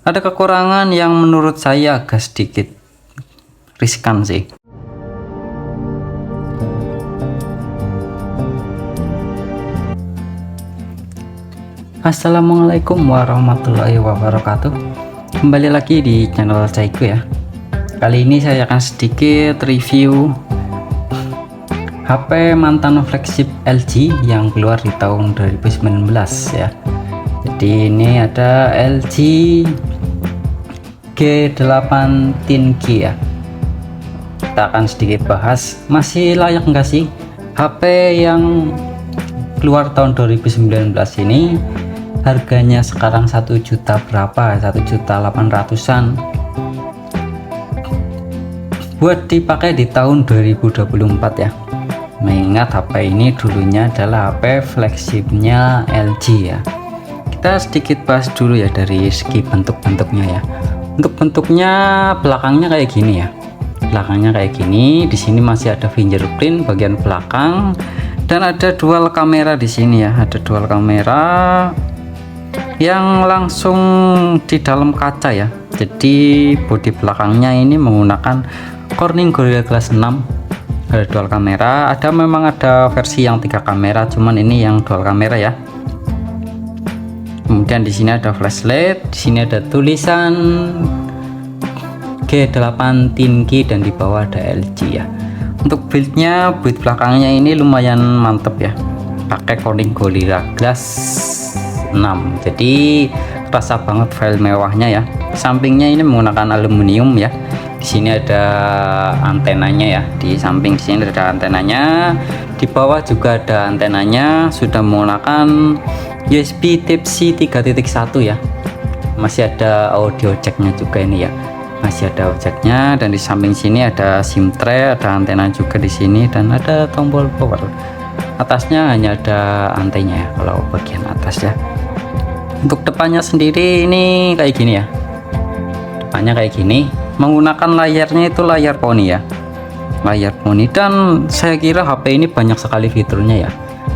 Ada kekurangan yang menurut saya agak sedikit riskan sih. Assalamualaikum warahmatullahi wabarakatuh. Kembali lagi di channel Caiku ya. Kali ini saya akan sedikit review HP mantan flagship LG yang keluar di tahun 2019 ya. Jadi ini ada LG G8 10K ya. Kita akan sedikit bahas, masih layak enggak sih HP yang keluar tahun 2019 ini. Harganya sekarang 1 juta berapa? 1.800.000-an buat dipakai di tahun 2024 ya. Mengingat HP ini dulunya adalah HP flagshipnya LG ya. Kita sedikit bahas dulu ya dari segi bentuk-bentuknya ya. Untuk bentuknya belakangnya kayak gini ya. Belakangnya kayak gini. Di sini masih ada fingerprint bagian belakang dan ada dual kamera di sini ya. Ada dual kamera yang langsung di dalam kaca ya. Jadi bodi belakangnya ini menggunakan Corning Gorilla Glass 6. Ada dual kamera, memang ada versi yang 3 kamera, cuman ini yang dual kamera ya. Kemudian di sini ada flashlight, di sini ada tulisan G8 10K dan di bawah ada LG ya. Untuk build belakangnya ini lumayan mantep ya. Pakai Corning Gorilla Glass 6, jadi terasa banget file mewahnya ya. Sampingnya ini menggunakan aluminium ya. Di sini ada antenanya ya. Di samping sini ada antenanya. Di bawah juga ada antenanya. Sudah menggunakan USB Type-C 3.1 ya. Masih ada audio jacknya juga ini ya. Masih ada jacknya, dan di samping sini ada SIM tray, ada antena juga di sini, dan ada tombol power. Atasnya hanya ada antenya ya, kalau bagian atas ya. Untuk depannya sendiri ini kayak gini ya. Depannya kayak gini, menggunakan layarnya itu layar poni ya. Layar poni, dan saya kira HP ini banyak sekali fiturnya ya.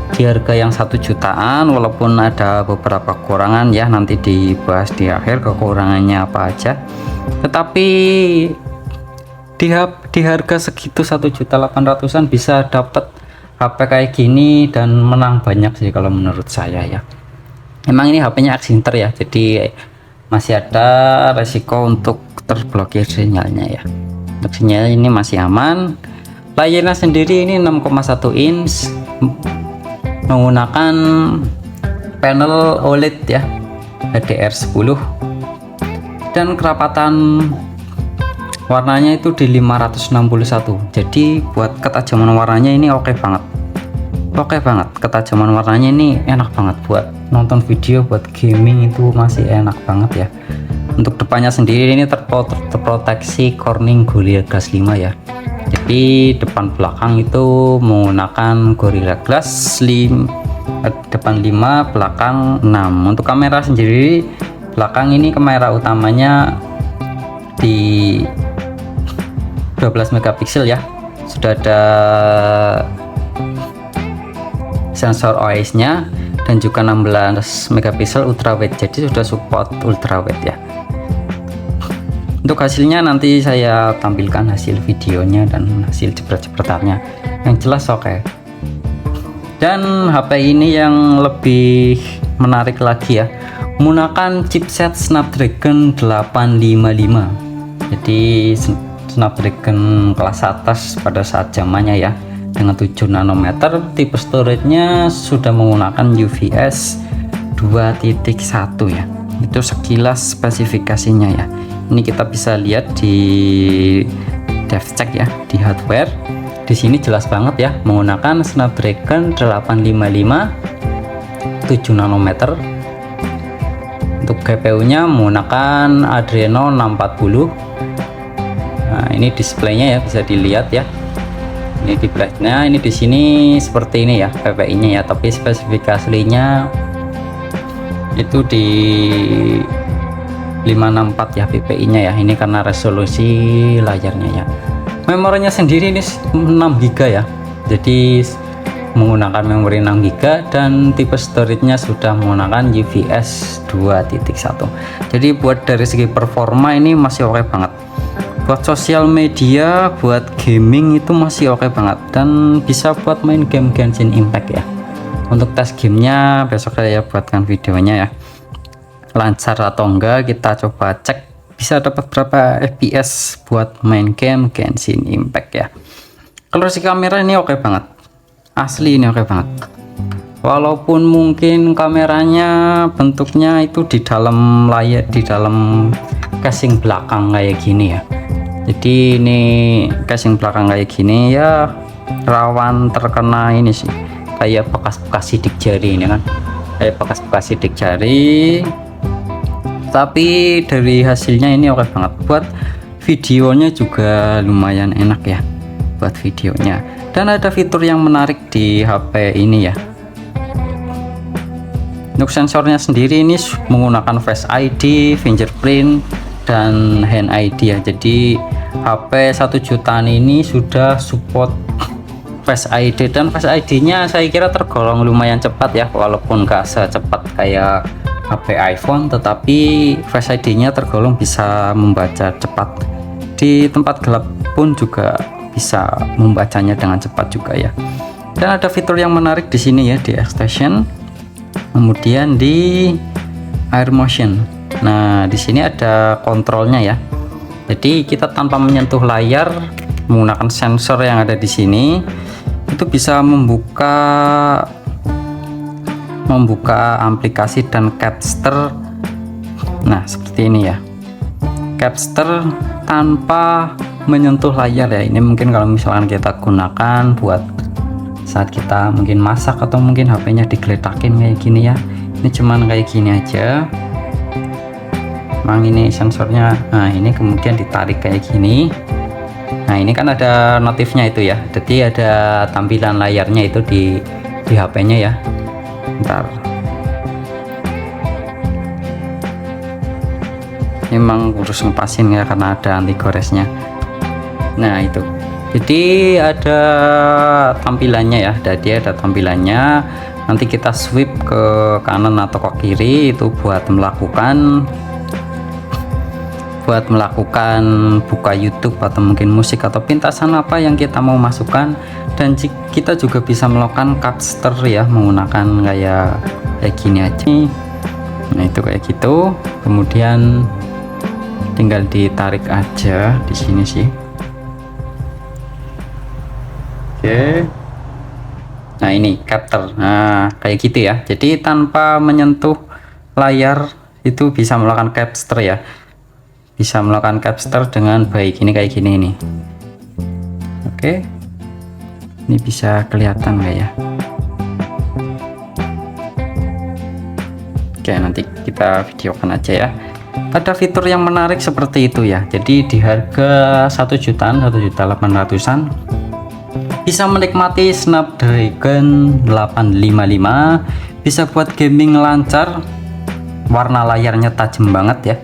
Di harga yang 1 jutaan, walaupun ada beberapa kekurangan ya, nanti dibahas di akhir kekurangannya apa aja. Tetapi di harga segitu 1.800.000-an bisa dapat HP kayak gini dan menang banyak sih kalau menurut saya ya. Emang ini HP-nya Exinter ya, jadi masih ada resiko untuk terblokir sinyalnya ya. Untuk sinyal ini masih aman. Layarnya sendiri ini 6,1 inch menggunakan panel OLED ya, HDR10, dan kerapatan warnanya itu di 561. Jadi buat ketajaman warnanya ini oke banget. Ketajaman warnanya ini enak banget buat nonton video, buat gaming itu masih enak banget ya. Untuk depannya sendiri ini terproteksi Corning Gorilla Glass 5 ya. Jadi depan belakang itu menggunakan Gorilla Glass 5, depan 5 belakang 6. Untuk kamera sendiri belakang ini kamera utamanya di 12 megapiksel ya. Sudah ada sensor OIS nya dan juga 16 megapiksel ultrawide, jadi sudah support ultrawide ya. Untuk hasilnya nanti saya tampilkan hasil videonya dan hasil jepret-jepretannya yang jelas oke. Dan HP ini yang lebih menarik lagi ya, menggunakan chipset Snapdragon 855. Jadi Snapdragon kelas atas pada saat zamannya ya, dengan 7 nanometer. Tipe storage-nya sudah menggunakan UFS 2.1 ya. Itu sekilas spesifikasinya ya. Ini kita bisa lihat di DevCheck ya, di hardware. Di sini jelas banget ya, menggunakan Snapdragon 855 7 nanometer. Untuk GPU-nya menggunakan Adreno 640. Nah, ini displaynya ya, bisa dilihat ya. Ini di flashnya, ini di sini seperti ini ya PPI-nya ya, tapi spesifikasinya itu di 564 ya PPI-nya ya. Ini karena resolusi layarnya ya. Memorinya sendiri ini 6 GB ya. Jadi menggunakan memori 6 GB dan tipe storage-nya sudah menggunakan UFS 2.1. Jadi buat dari segi performa ini masih oke banget. Buat sosial media, buat gaming itu masih oke banget, dan bisa buat main game Genshin Impact ya. Untuk tes gamenya besok saya buatkan videonya ya, lancar atau enggak kita coba cek, bisa dapat berapa FPS buat main game Genshin Impact ya. Kalau si kamera ini oke banget, asli ini oke banget. Walaupun mungkin kameranya bentuknya itu di dalam layar, di dalam casing belakang kayak gini ya. Jadi ini casing belakang kayak gini ya, rawan terkena ini sih, kayak bekas-bekas sidik jari ini kan, kayak bekas-bekas sidik jari. Tapi dari hasilnya ini oke banget. Buat videonya juga lumayan enak ya buat videonya. Dan ada fitur yang menarik di HP ini ya. Untuk sensornya sendiri ini menggunakan Face ID, fingerprint, dan Hand ID ya. Jadi HP 1 jutaan ini sudah support Face ID, dan Face ID nya saya kira tergolong lumayan cepat ya, walaupun gak secepat kayak HP iPhone, tetapi Face ID nya tergolong bisa membaca cepat. Di tempat gelap pun juga bisa membacanya dengan cepat juga ya. Dan ada fitur yang menarik di sini ya, di extension, kemudian di air motion. Nah di sini ada kontrolnya ya. Jadi kita tanpa menyentuh layar menggunakan sensor yang ada di sini itu bisa membuka aplikasi dan capster. Nah seperti ini ya, capster tanpa menyentuh layar ya. Ini mungkin kalau misalkan kita gunakan buat saat kita mungkin masak atau mungkin HP-nya digeletakin kayak gini ya. Ini cuman kayak gini aja. Memang ini sensornya, nah ini kemudian ditarik kayak gini. Nah ini kan ada notifnya itu ya, jadi ada tampilan layarnya itu di HP-nya ya. Bentar, memang harus ngepasin ya karena ada anti goresnya. Nah itu, jadi ada tampilannya ya, jadi ada tampilannya. Nanti kita swipe ke kanan atau ke kiri itu buat melakukan buka YouTube atau mungkin musik atau pintasan apa yang kita mau masukkan. Dan kita juga bisa melakukan capster ya menggunakan kayak gini aja. Nah itu kayak gitu, kemudian tinggal ditarik aja di sini sih. Oke. Nah ini capture, nah kayak gitu ya. Jadi tanpa menyentuh layar itu bisa melakukan capture ya, bisa melakukan capture dengan baik. Ini kayak gini nih. Oke, ini bisa kelihatan nggak ya? Oke, nanti kita videokan aja ya. Ada fitur yang menarik seperti itu ya. Jadi di harga 1 jutaan, 1.800.000-an bisa menikmati Snapdragon 855, bisa buat gaming lancar, warna layarnya tajam banget ya,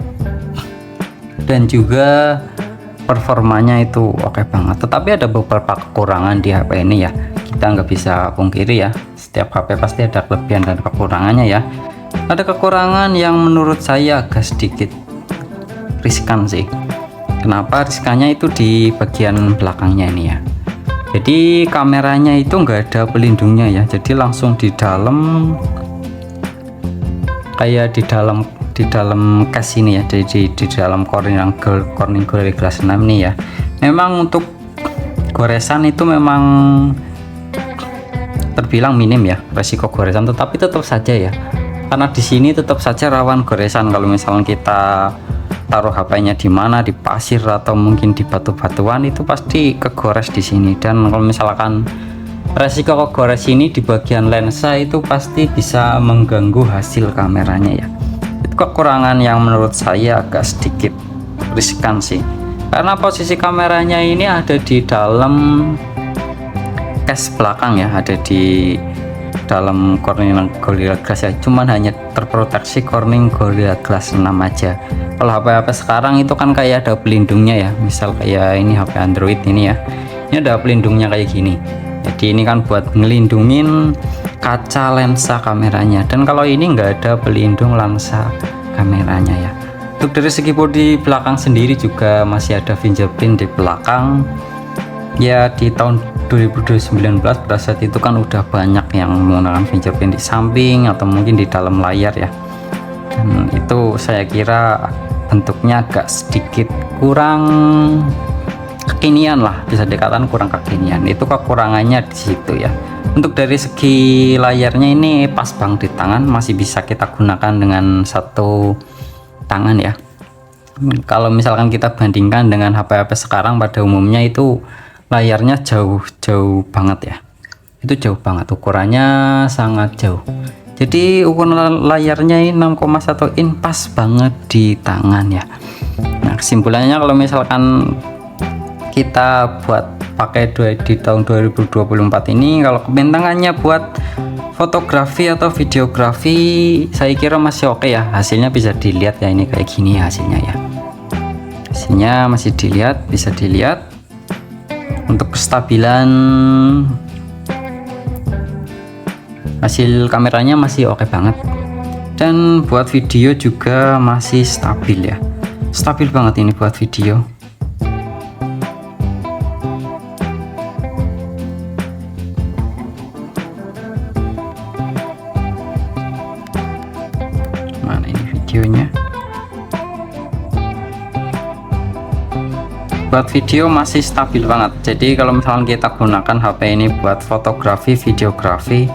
dan juga performanya itu oke banget. Tetapi ada beberapa kekurangan di HP ini ya, kita nggak bisa pungkiri ya, setiap HP pasti ada kelebihan dan kekurangannya ya. Ada kekurangan yang menurut saya agak sedikit riskan sih. Kenapa riskannya? Itu di bagian belakangnya ini ya. Jadi kameranya itu nggak ada pelindungnya ya, jadi langsung di dalam, kayak di dalam case ini ya, di dalam Corning Gorilla Glass 6 nih ya. Memang untuk goresan itu memang terbilang minim ya resiko goresan, tetapi tetap saja ya, karena di sini tetap saja rawan goresan. Kalau misalnya kita taruh HP-nya di mana, di pasir atau mungkin di batu-batuan, itu pasti kegores di sini. Dan kalau misalkan resiko kegores ini di bagian lensa itu pasti bisa mengganggu hasil kameranya ya. Itu kekurangan yang menurut saya agak sedikit riskan sih, karena posisi kameranya ini ada di dalam case belakang ya, ada di dalam Corning Gorilla Glass ya, cuman hanya terproteksi Corning Gorilla Glass 6 aja. Kalau HP-HP sekarang itu kan kayak ada pelindungnya ya, misal kayak ini HP Android ini ya, ini ada pelindungnya kayak gini. Jadi ini kan buat ngelindungin kaca lensa kameranya, dan kalau ini nggak ada pelindung lensa kameranya ya. Untuk dari segi bodi belakang sendiri juga masih ada fingerprint di belakang ya. Di tahun 2019 pada saat itu kan udah banyak yang menggunakan fingerprint di samping atau mungkin di dalam layar ya, dan itu saya kira bentuknya agak sedikit kurang kekinian lah, bisa dikatakan kurang kekinian. Itu kekurangannya di situ ya. Untuk dari segi layarnya ini pas banget di tangan, masih bisa kita gunakan dengan satu tangan ya. Kalau misalkan kita bandingkan dengan HP-HP sekarang pada umumnya itu layarnya jauh banget ya, itu jauh banget, ukurannya sangat jauh. Jadi ukuran layarnya ini 6,1 in, pas banget di tangan ya. Nah kesimpulannya, kalau misalkan kita buat pakai di tahun 2024 ini, kalau kebentangannya buat fotografi atau videografi, saya kira masih oke ya. Hasilnya bisa dilihat ya, ini kayak gini hasilnya ya, hasilnya masih dilihat, bisa dilihat. Untuk kestabilan hasil kameranya masih oke banget, dan buat video juga masih stabil ya, stabil banget ini buat video. Mana ini videonya? Buat video masih stabil banget. Jadi kalau misalnya kita gunakan HP ini buat fotografi, videografi,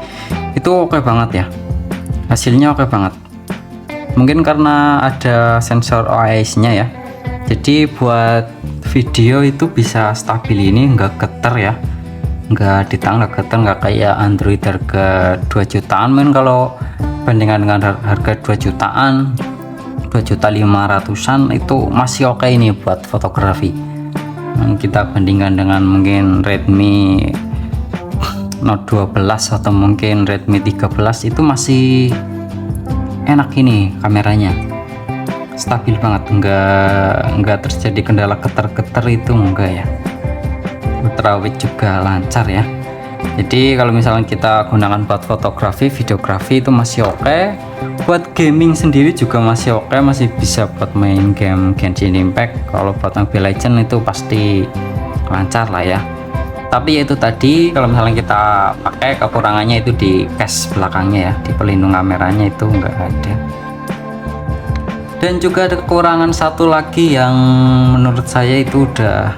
itu oke banget ya, hasilnya oke banget. Mungkin karena ada sensor OIS nya ya, jadi buat video itu bisa stabil ini, nggak getar ya, nggak di tangan, nggak getar, nggak kayak Android harga 2 jutaan. Mungkin kalau bandingkan dengan harga 2 jutaan, 2.500.000-an, itu masih oke ini buat fotografi. Kita bandingkan dengan mungkin Redmi Note 12 atau mungkin Redmi 13, itu masih enak ini kameranya, stabil banget, enggak terjadi kendala getar-getar, itu enggak ya. Ultrawide juga lancar ya. Jadi kalau misalnya kita gunakan buat fotografi, videografi, itu masih oke. Buat gaming sendiri juga masih oke, masih bisa buat main game Genshin Impact. Kalau buat Mobile Legends itu pasti lancar lah ya. Tapi ya itu tadi, kalau misalnya kita pakai, kekurangannya itu di case belakangnya ya, di pelindung kameranya itu enggak ada. Dan juga ada kekurangan satu lagi yang menurut saya itu udah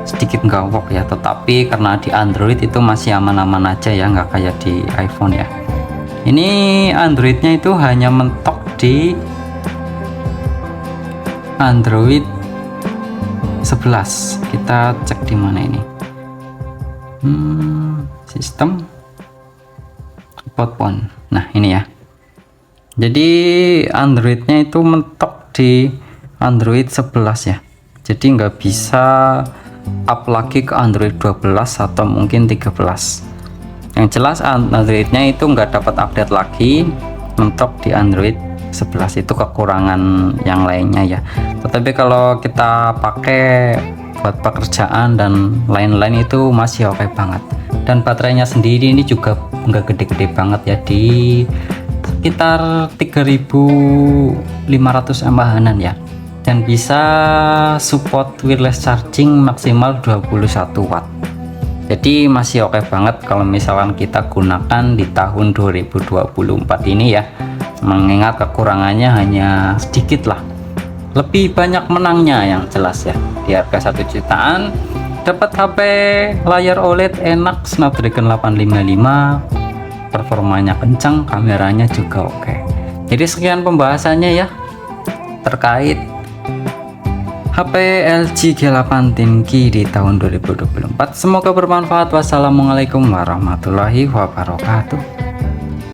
sedikit gawok ya, tetapi karena di Android itu masih aman-aman aja ya, nggak kayak di iPhone ya. Ini Androidnya itu hanya mentok di Android 11. Kita cek di mana ini, sistem phone. Nah ini ya, jadi Androidnya itu mentok di Android 11 ya, jadi nggak bisa up lagi ke Android 12 atau mungkin 13. Yang jelas Androidnya itu nggak dapat update lagi, mentok di Android 11. Itu kekurangan yang lainnya ya. Tetapi kalau kita pakai buat pekerjaan dan lain-lain itu masih oke banget. Dan baterainya sendiri ini juga nggak gede-gede banget ya, di sekitar 3500 mAh ya, dan bisa support wireless charging maksimal 21 watt. Jadi masih oke banget kalau misalkan kita gunakan di tahun 2024 ini ya. Mengingat kekurangannya hanya sedikit lah, lebih banyak menangnya yang jelas ya. Di harga 1 jutaan dapat HP layar OLED enak, Snapdragon 855, performanya kencang, kameranya juga oke. Jadi sekian pembahasannya ya terkait HP LG G8 10K di tahun 2024. Semoga bermanfaat. Wassalamualaikum warahmatullahi wabarakatuh.